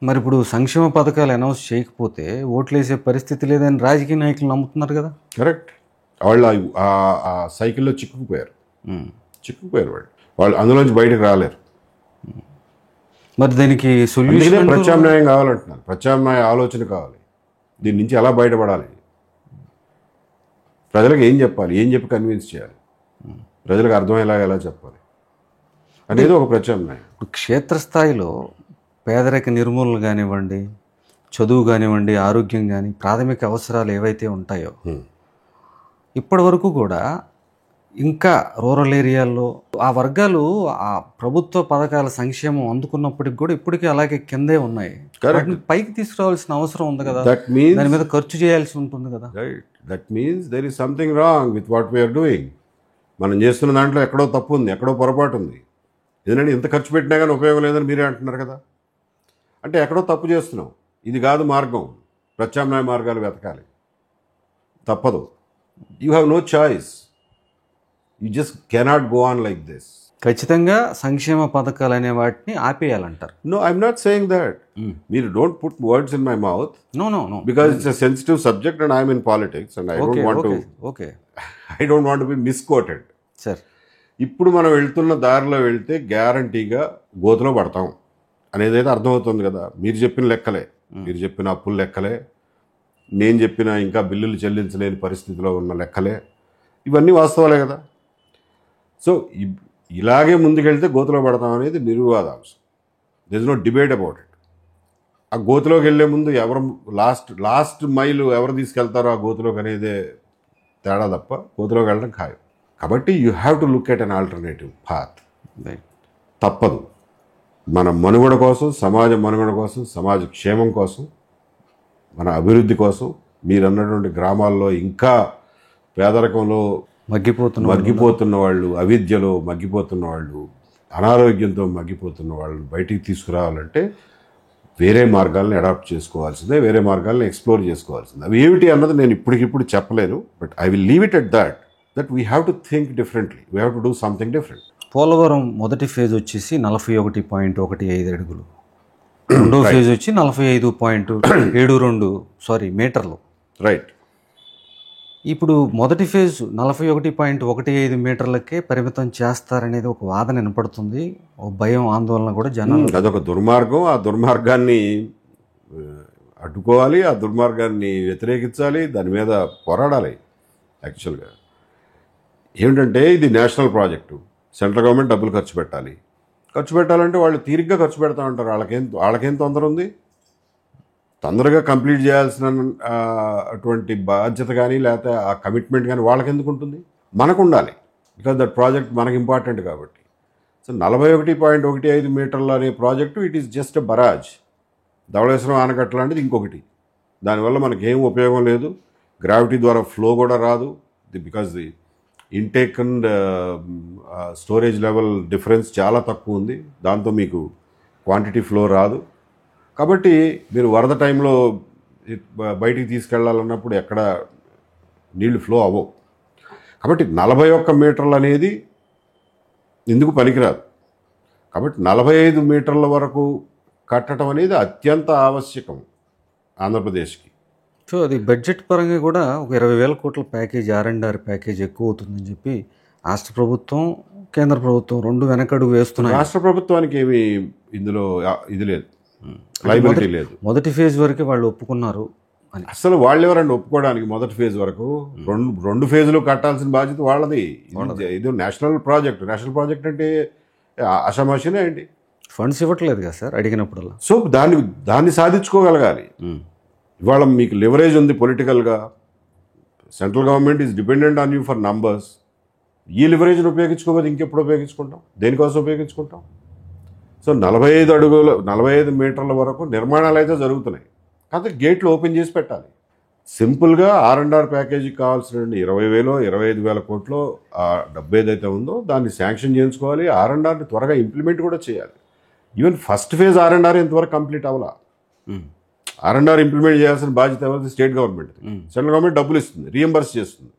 మరి ఇప్పుడు సంక్షేమ పథకాలు అనౌన్స్ చేయకపోతే ఓట్లు వేసే పరిస్థితి లేదని రాజకీయ నాయకులు నమ్ముతున్నారు కదా. కరెక్ట్. వాళ్ళు ఆ సైకిల్లో చిక్కుకుపోయారు వాళ్ళు అందులోంచి బయటకు రాలేరు. మరి దానికి సొల్యూషన్ ప్రత్యామ్నాయం కావాలంటున్నారు, ప్రత్యామ్నాయ ఆలోచన కావాలి. దీని నుంచి ఎలా బయటపడాలి, ప్రజలకు ఏం చెప్పాలి, ఏం చెప్పి కన్విన్స్ చేయాలి, ప్రజలకు అర్థమయ్యేలాగా ఎలా చెప్పాలి అనేది ఒక ప్రత్యామ్నాయం. క్షేత్రస్థాయిలో పేదరిక నిర్మూలన కానివ్వండి, చదువు కానివ్వండి, ఆరోగ్యం కానీ, ప్రాథమిక అవసరాలు ఏవైతే ఉంటాయో ఇప్పటి వరకు కూడా ఇంకా రూరల్ ఏరియాల్లో ఆ వర్గాలు ఆ ప్రభుత్వ పథకాల సంక్షేమం అందుకున్నప్పటికి కూడా ఇప్పటికీ అలాగే కిందే ఉన్నాయి. వాటిని పైకి తీసుకురావాల్సిన అవసరం ఉంది కదా, దాని మీద ఖర్చు చేయాల్సి ఉంటుంది కదా. That means there is something wrong with what we are doing. మనం చేస్తున్న దాంట్లో ఎక్కడో తప్పు ఉంది, ఎక్కడో పొరపాటు ఉంది. ఎందుకంటే ఇంత ఖర్చు పెట్టినా కానీ ఉపయోగం లేదని మీరే అంటున్నారు కదా. అంటే ఎక్కడో తప్పు చేస్తున్నాం, ఇది కాదు మార్గం, ప్రత్యామ్నాయ మార్గాలు వెతకాలి, తప్పదు. You have no choice, you just cannot go on like this. ఖచ్చితంగా సంక్షేమ పథకాలు అనే వాటిని ఆపేయాలంటారు. No, I'm not saying that. మీరు don't put words in my mouth. No because it's a sensitive subject and I'm in politics and I don't want to be misquoted. Sir, ఇప్పుడు మనం వెళ్తున్న దారిలో వెళ్తే గ్యారంటీగా గోతులో పడతాం అనేది అయితే అర్థమవుతుంది కదా. మీరు చెప్పిన లెక్కలే, మీరు చెప్పిన అప్పుల లెక్కలే, నేను చెప్పిన ఇంకా బిల్లులు చెల్లించలేని పరిస్థితిలో ఉన్న లెక్కలే, ఇవన్నీ వాస్తవాలే కదా. సో ఇలాగే ముందుకెళ్తే గోతులో పడతాం అనేది నిర్వివాదాంశం. This no debate about it. ఆ గోతులోకి వెళ్ళే ముందు ఎవరు లాస్ట్ మైలు ఎవరు తీసుకెళ్తారో ఆ గోతులోకి అనేదే తేడా తప్ప గోతులోకి వెళ్ళడం ఖాయం. కాబట్టి you have to look at an alternative path. తప్పదు. మన మనుగడ కోసం, సమాజ మనుగడ కోసం, సమాజ క్షేమం కోసం, మన అభివృద్ధి కోసం, మీరు అన్నటువంటి గ్రామాల్లో ఇంకా పేదరికంలో మగ్గిపోతున్న వాళ్ళు, అవిద్యలో మగ్గిపోతున్న వాళ్ళు, అనారోగ్యంతో మగ్గిపోతున్న వాళ్ళు బయటికి తీసుకురావాలంటే వేరే మార్గాలను అడాప్ట్ చేసుకోవాల్సిందే, వేరే మార్గాలను ఎక్స్ప్లోర్ చేసుకోవాల్సిందే. అవి ఏమిటి అన్నది నేను ఇప్పటికిప్పుడు చెప్పలేను. But I will leave it at that we have to think differently, we have to do something different. Polavaram మొదటి ఫేజ్ వచ్చేసి 41.15 అడుగులు, రెండో ఫేజ్ వచ్చి 45.72 మీటర్లు. రైట్. ఇప్పుడు మొదటి ఫేజ్ 41.15 మీటర్లకే పరిమితం చేస్తారనేది ఒక వాదన వినపడుతుంది, ఒక భయం, ఆందోళన కూడా జనాలు. అదొక దుర్మార్గం. ఆ దుర్మార్గాన్ని అడ్డుకోవాలి, ఆ దుర్మార్గాన్ని వ్యతిరేకించాలి, దాని మీద పోరాడాలి. యాక్చువల్గా ఏమిటంటే ఇది నేషనల్ ప్రాజెక్టు, సెంట్రల్ గవర్నమెంట్ డబ్బులు ఖర్చు పెట్టాలంటే వాళ్ళు తీరిగ్గా ఖర్చు పెడతా ఉంటారు. వాళ్ళకేం తొందర ఉంది? తొందరగా కంప్లీట్ చేయాల్సిన అటువంటి బాధ్యత కానీ లేకపోతే ఆ కమిట్మెంట్ కానీ వాళ్ళకి ఎందుకు ఉంటుంది? మనకు ఉండాలి, బికాజ్ దట్ ప్రాజెక్ట్ మనకు ఇంపార్టెంట్ కాబట్టి. సో 41.15 మీటర్లు అనే project it is just a barrage. Dowleswaram ఆనకట్ట లాంటిది ఇంకొకటి. దానివల్ల మనకేం ఉపయోగం లేదు. గ్రావిటీ ద్వారా ఫ్లో కూడా రాదు, because the intake and storage level difference చాలా తక్కువ ఉంది. దాంతో మీకు క్వాంటిటీ ఫ్లో రాదు. కాబట్టి మీరు వరద టైంలో బయటికి తీసుకెళ్లాలన్నప్పుడు ఎక్కడ నీళ్లు ఫ్లో అవ్వవు. కాబట్టి 41 మీటర్లు అనేది ఎందుకు పనికిరాదు. కాబట్టి 45 మీటర్ల వరకు కట్టడం అనేది అత్యంత ఆవశ్యకం ఆంధ్రప్రదేశ్కి. సో అది బడ్జెట్ పరంగా కూడా ఒక 20,000 కోట్ల ప్యాకేజ్ R&R ప్యాకేజ్ ఎక్కువ అవుతుందని చెప్పి రాష్ట్ర ప్రభుత్వం కేంద్ర ప్రభుత్వం రెండు వెనకడుగు వేస్తున్నాయి. రాష్ట్ర ప్రభుత్వానికి ఏమి ఇందులో ఇది లేదు, లైబిలిటీ లేదు. మొదటి ఫేజ్ వరకే వాళ్ళు ఒప్పుకున్నారు అని. అసలు వాళ్ళు ఎవరండి ఒప్పుకోవడానికి? మొదటి ఫేజ్ వరకు రెండు ఫేజులు కట్టాల్సిన బాధ్యత వాళ్ళది. ఇది నేషనల్ ప్రాజెక్ట్ అంటే అసమాషనే అండి. ఫండ్స్ ఇవ్వట్లేదు కదా సార్ అడిగినప్పుడల్లా. సో దాన్ని సాధించుకోగలగాలి. ఇవాళ మీకు లివరేజ్ ఉంది పొలిటికల్గా. Central government is dependent on you for numbers. ఈ లివరేజ్ని ఉపయోగించుకోకపోతే ఇంకెప్పుడు ఉపయోగించుకుంటాం? దేనికోసం ఉపయోగించుకుంటాం? సో 45 మీటర్ల వరకు నిర్మాణాలు అయితే జరుగుతున్నాయి. కాకపోతే గేట్లు ఓపెన్ చేసి పెట్టాలి. సింపుల్గా R&R ప్యాకేజీకి కావాల్సిన 20,000 25,000 కోట్లు ఆ డబ్బు ఏదైతే ఉందో దాన్ని శాంక్షన్ చేయించుకోవాలి. R&Rని త్వరగా ఇంప్లిమెంట్ కూడా చేయాలి. ఈవెన్ ఫస్ట్ ఫేజ్ R&R ఇంతవరకు కంప్లీట్ అవ్వాలా. R&R ఇంప్లిమెంట్ చేయాల్సిన బాధ్యత ఎవరిది? State government. సెంట్రల్ గవర్నమెంట్ డబ్బులు ఇస్తుంది, రీఎంబర్స్ చేస్తుంది.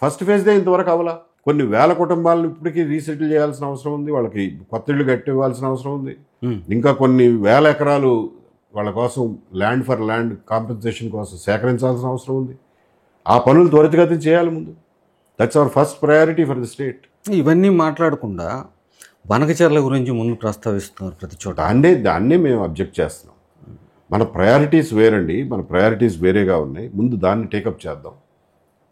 ఫస్ట్ ఫేజ్దే ఇంతవరకు అవ్వాలా. కొన్ని వేల కుటుంబాలను ఇప్పటికీ రీసెటిల్ చేయాల్సిన అవసరం ఉంది. వాళ్ళకి కొత్త ఇళ్ళు కట్టి ఇవ్వాల్సిన అవసరం ఉంది. ఇంకా కొన్ని వేల ఎకరాలు వాళ్ళ కోసం ల్యాండ్ కాంపెన్సేషన్ కోసం సేకరించాల్సిన అవసరం ఉంది. ఆ పనులు త్వరితగతిన చేయాలి ముందు. That's our first priority for the state. ఇవన్నీ మాట్లాడకుండా బనకచెర్ల గురించి ముందు ప్రస్తావిస్తున్నారు ప్రతి చోట. దాన్నే మేము అబ్జెక్ట్ చేస్తున్నాం. మన ప్రయారిటీస్ వేరండి, మన ప్రయారిటీస్ వేరేగా ఉన్నాయి. ముందు దాన్ని టేకప్ చేద్దాం.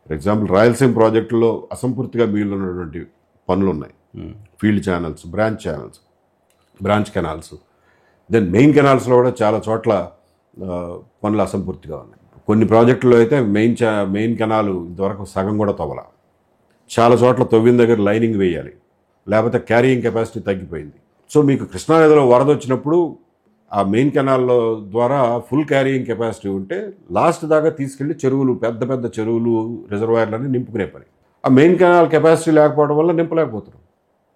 ఫర్ ఎగ్జాంపుల్ రాయలసీమ ప్రాజెక్టులో అసంపూర్తిగా మిగిలినటువంటి పనులు ఉన్నాయి. Field channels, branch canals, then main కెనాల్స్లో కూడా చాలా చోట్ల పనులు అసంపూర్తిగా ఉన్నాయి. కొన్ని ప్రాజెక్టుల్లో అయితే మెయిన్ కెనాలు ఇంతవరకు సగం కూడా తవ్వాల. చాలా చోట్ల తవ్విన దగ్గర లైనింగ్ వేయాలి, లేకపోతే క్యారియింగ్ కెపాసిటీ తగ్గిపోయింది. సో మీకు కృష్ణానదిలో వరద వచ్చినప్పుడు ఆ మెయిన్ కెనాల్లో ద్వారా ఫుల్ క్యారియింగ్ కెపాసిటీ ఉంటే లాస్ట్ దాకా తీసుకెళ్లి చెరువులు, పెద్ద పెద్ద చెరువులు, రిజర్వాయర్లన్నీ నింపుకునే పని. ఆ మెయిన్ కెనాల్ కెపాసిటీ లేకపోవడం వల్ల నింపలేకపోతున్నాం.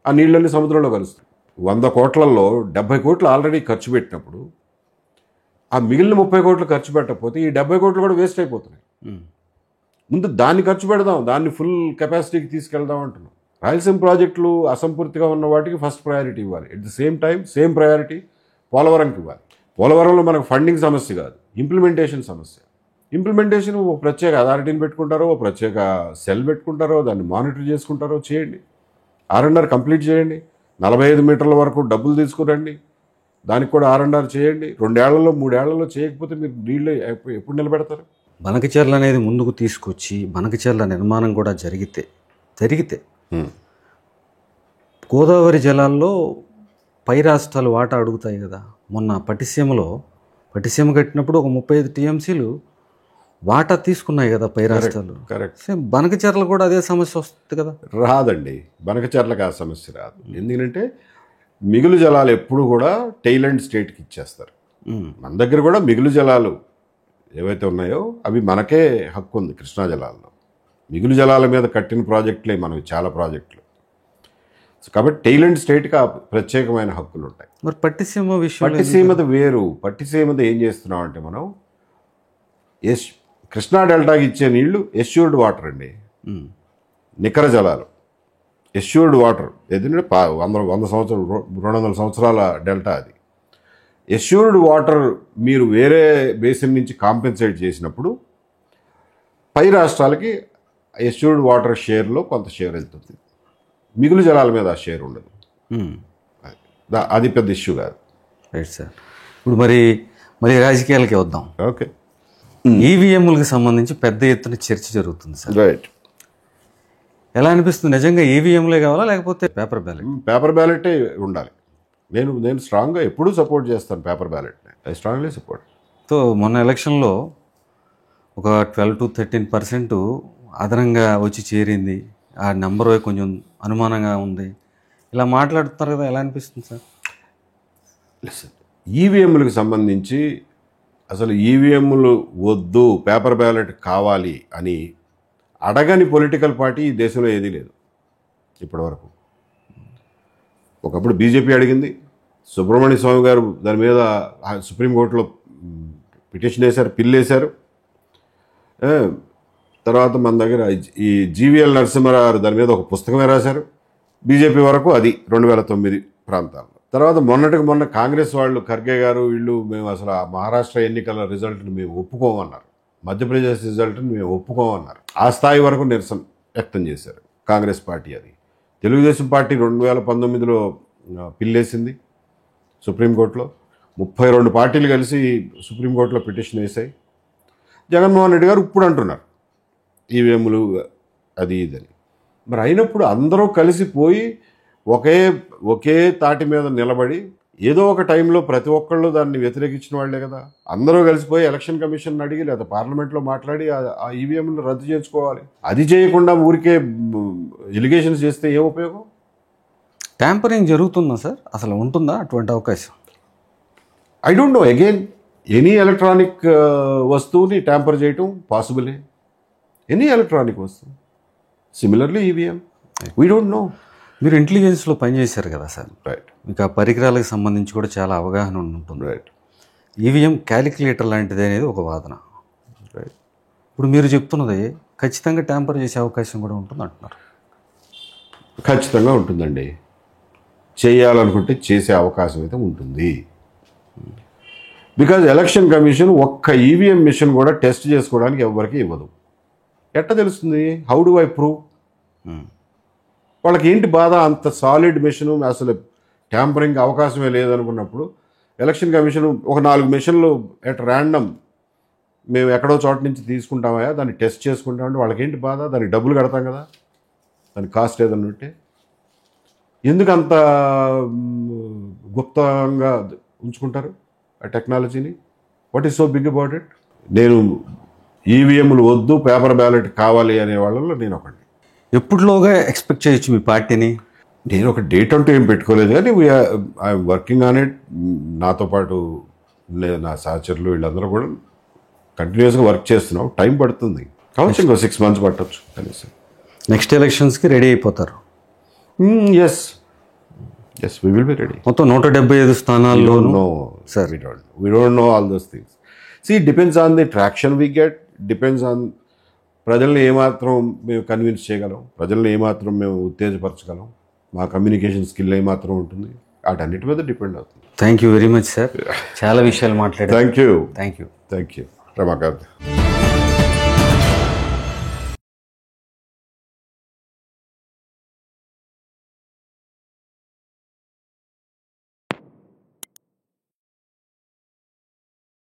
ఆ నీళ్ళన్నీ సముద్రంలో కలుస్తాయి. 100 కోట్లలో 70 కోట్లు ఆల్రెడీ ఖర్చు పెట్టినప్పుడు ఆ మిగిలిన 30 కోట్లు ఖర్చు పెట్టకపోతే ఈ 70 కోట్లు కూడా వేస్ట్ అయిపోతున్నాయి. ముందు దాన్ని ఖర్చు పెడదాం, దాన్ని ఫుల్ కెపాసిటీకి తీసుకెళ్దాం అంటున్నాం. రాయలసీమ ప్రాజెక్టులు అసంపూర్తిగా ఉన్న వాటికి ఫస్ట్ ప్రయారిటీ ఇవ్వాలి. At the same time same priority పోలవరంకి ఇవ్వాలి. పోలవరంలో మనకు ఫండింగ్ సమస్య కాదు, ఇంప్లిమెంటేషన్ సమస్య. ఇంప్లిమెంటేషన్ ఒక ప్రత్యేక అథారిటీని పెట్టుకుంటారో, ఒక ప్రత్యేక సెల్ పెట్టుకుంటారో, దాన్ని మానిటర్ చేసుకుంటారో చేయండి. R&R కంప్లీట్ చేయండి. 45 మీటర్ల వరకు డబ్బులు తీసుకురండి, దానికి కూడా R&R చేయండి. 2 ఏళ్లలో 3 ఏళ్లలో చేయకపోతే మీరు నీళ్ళు ఎప్పుడు నిలబెడతారు? బనకచెర్ల అనేది ముందుకు తీసుకొచ్చి బనకచెర్ల నిర్మాణం కూడా జరిగితే గోదావరి జలాల్లో పై రాష్ట్రాలు వాటా అడుగుతాయి కదా. మొన్న పట్టిసీమ కట్టినప్పుడు ఒక 35 TMCలు వాటా తీసుకున్నాయి కదా పై రాష్ట్రాలు. కరెక్ట్. సేమ్ బనకచెర్ల కూడా అదే సమస్య వస్తుంది కదా. రాదండి, బనకచెర్లకు ఆ సమస్య రాదు. ఎందుకంటే మిగులు జలాలు ఎప్పుడు కూడా టైలాండ్ స్టేట్కి ఇచ్చేస్తారు. మన దగ్గర కూడా మిగులు జలాలు ఏవైతే ఉన్నాయో అవి మనకే హక్కు ఉంది. కృష్ణా జలాల్లో మిగులు జలాల మీద కట్టిన ప్రాజెక్టులే మనవి చాలా ప్రాజెక్టులు. కాబట్టి టైలాండ్ స్టేట్కి ఆ ప్రత్యేకమైన హక్కులు ఉంటాయి. మరి పట్టిసీమది వేరు. పట్టిసీమది ఏం చేస్తున్నాం అంటే మనం కృష్ణా డెల్టాకి ఇచ్చే నీళ్లు ఎష్యూర్డ్ వాటర్ అండి, నికర జలాలు. ఎష్యూర్డ్ వాటర్ ఎందుకంటే 100 సంవత్సరాలు 200 సంవత్సరాల డెల్టా అది. ఎష్యూర్డ్ వాటర్ మీరు వేరే బేసిన్ నుంచి కాంపెన్సేట్ చేసినప్పుడు పై రాష్ట్రాలకి ఎష్యూర్డ్ వాటర్ షేర్లో కొంత షేర్ వెళ్తుంది, మిగులు జలాల మీద ఆ షేర్ ఉండదు. అది పెద్ద ఇష్యూ కాదు. Right sir. ఇప్పుడు మరి రాజకీయాలకి వద్దాం. ఓకే. ఈవీఎంలకు సంబంధించి పెద్ద ఎత్తున చర్చ జరుగుతుంది సార్. రైట్. ఎలా అనిపిస్తుంది? నిజంగా ఈవీఎంలే కావాలా లేకపోతే పేపర్ బ్యాలెట్? పేపర్ బ్యాలెటే ఉండాలి. నేను స్ట్రాంగ్గా ఎప్పుడూ సపోర్ట్ చేస్తాను పేపర్ బ్యాలెట్ని. I strongly support. సో మొన్న ఎలక్షన్లో ఒక 12 to 13% అదనంగా వచ్చి చేరింది. ఆ నెంబర్ కొంచెం అనుమానంగా ఉంది. ఇలా మాట్లాడుతున్నారు కదా, ఎలా అనిపిస్తుంది సార్? ఈవీఎంలకు సంబంధించి అసలు ఈవీఎంలు వద్దు, పేపర్ బ్యాలెట్ కావాలి అని అడగని పొలిటికల్ పార్టీ ఈ దేశంలో ఏదీ లేదు ఇప్పటివరకు. ఒకప్పుడు బీజేపీ అడిగింది, సుబ్రహ్మణ్య స్వామి గారు దాని మీద సుప్రీంకోర్టులో పిటిషన్ వేశారు, పిల్ వేశారు. తర్వాత మన దగ్గర ఈ జీవీఎల్ నరసింహారావు దాని మీద ఒక పుస్తకమే రాశారు. బీజేపీ వరకు అది 2009 ప్రాంతాల్లో. తర్వాత మొన్న కాంగ్రెస్ వాళ్ళు ఖర్గే గారు వీళ్ళు మేము అసలు ఆ మహారాష్ట్ర ఎన్నికల రిజల్ట్ని మేము ఒప్పుకోమన్నారు, మధ్యప్రదేశ్ రిజల్ట్ని మేము ఒప్పుకోమన్నారు. ఆ స్థాయి వరకు నిరసన వ్యక్తం చేశారు కాంగ్రెస్ పార్టీ. అది తెలుగుదేశం పార్టీ 2019లో పిల్లేసింది సుప్రీంకోర్టులో. 32 పార్టీలు కలిసి సుప్రీంకోర్టులో పిటిషన్ వేశాయి. జగన్మోహన్ రెడ్డి గారు ఇప్పుడు అంటున్నారు ఈవీఎంలు అది ఇదని. మరి అయినప్పుడు అందరూ కలిసిపోయి ఒకే తాటి మీద నిలబడి ఏదో ఒక టైంలో ప్రతి ఒక్కళ్ళు దాన్ని వ్యతిరేకించిన వాళ్లే కదా. అందరూ కలిసిపోయి ఎలక్షన్ కమిషన్ అడిగి లేదా పార్లమెంట్లో మాట్లాడి ఆ ఈవీఎంలు రద్దు చేసుకోవాలి. అది చేయకుండా ఊరికే ఎలిగేషన్స్ చేస్తే ఏ ఉపయోగం? ట్యాంపరింగ్ జరుగుతుందా సార్? అసలు ఉంటుందా అటువంటి అవకాశం? I don't know. Again any electronic వస్తువుని ట్యాంపర్ చేయటం పాసిబులే. ఎనీ ఎలక్ట్రానిక్ వస్తువు. Similarly EVM. We don't no. మీరు ఇంటెలిజెన్స్లో పనిచేశారు కదా సార్, రైట్. మీకు ఆ పరికరాలకు సంబంధించి కూడా చాలా అవగాహన ఉంటుంది. రైట్. ఈవీఎం క్యాలిక్యులేటర్ లాంటిది అనేది ఒక వాదన. రైట్. ఇప్పుడు మీరు చెప్తున్నది ఖచ్చితంగా ట్యాంపర్ చేసే అవకాశం కూడా ఉంటుంది అంటున్నారు. ఖచ్చితంగా ఉంటుందండి. చేయాలనుకుంటే చేసే అవకాశం అయితే ఉంటుంది. బికాజ్ ఎలక్షన్ కమిషన్ ఒక్క ఈవీఎం మిషన్ కూడా టెస్ట్ చేసుకోవడానికి ఎవరికి ఇవ్వదు. ఎట్లా తెలుస్తుంది? How do I prove? వాళ్ళకి ఏంటి బాధ? అంత సాలిడ్ మిషన్ అసలు ట్యాంపరింగ్ అవకాశమే లేదనుకున్నప్పుడు ఎలక్షన్ కమిషన్ ఒక 4 మిషన్లు ఎట్ ర్యాండమ్ మేము ఎక్కడో చోట నుంచి తీసుకుంటామా, దాన్ని టెస్ట్ చేసుకుంటామంటే వాళ్ళకి ఏంటి బాధ? దానికి డబ్బులు కడతాం కదా, దాని కాస్ట్ ఏదన్నా ఉంటే. ఎందుకు అంత గుప్తంగా ఉంచుకుంటారు ఆ టెక్నాలజీని? What is so big about it? నేను ఈవీఎంలు వద్దు, పేపర్ బ్యాలెట్ కావాలి అనే వాళ్ళలో నేను ఒకటి. ఎప్పుడులోగా ఎక్స్పెక్ట్ చేయొచ్చు మీ పార్టీని? నేను ఒక డేట్ అంటూ ఏం పెట్టుకోలేదు, కానీ ఐఎమ్ వర్కింగ్ ఆన్ ఇట్. నాతో పాటు నా సహచరులు వీళ్ళందరూ కూడా కంటిన్యూస్గా వర్క్ చేస్తున్నాం. టైం పడుతుంది, కావచ్చు ఇంకో 6 months పట్టవచ్చు కనీసం. నెక్స్ట్ ఎలక్షన్స్కి రెడీ అయిపోతారు? Yes, we will be ready. మొత్తం 175 స్థానాల్లో. Sir, we don't know all those things. See, it depends on the traction we get, depends on ప్రజల్ని ఏమాత్రం మేము కన్విన్స్ చేయగలం, ప్రజల్ని ఏమాత్రం మేము ఉత్తేజపరచగలం, మా కమ్యూనికేషన్ స్కిల్ ఏమాత్రం ఉంటుంది, వాటన్నిటి మీద డిపెండ్ అవుతుంది. Thank you very much sir, చాలా విషయాలు మాట్లాడారు. Thank you thank you Ramakant.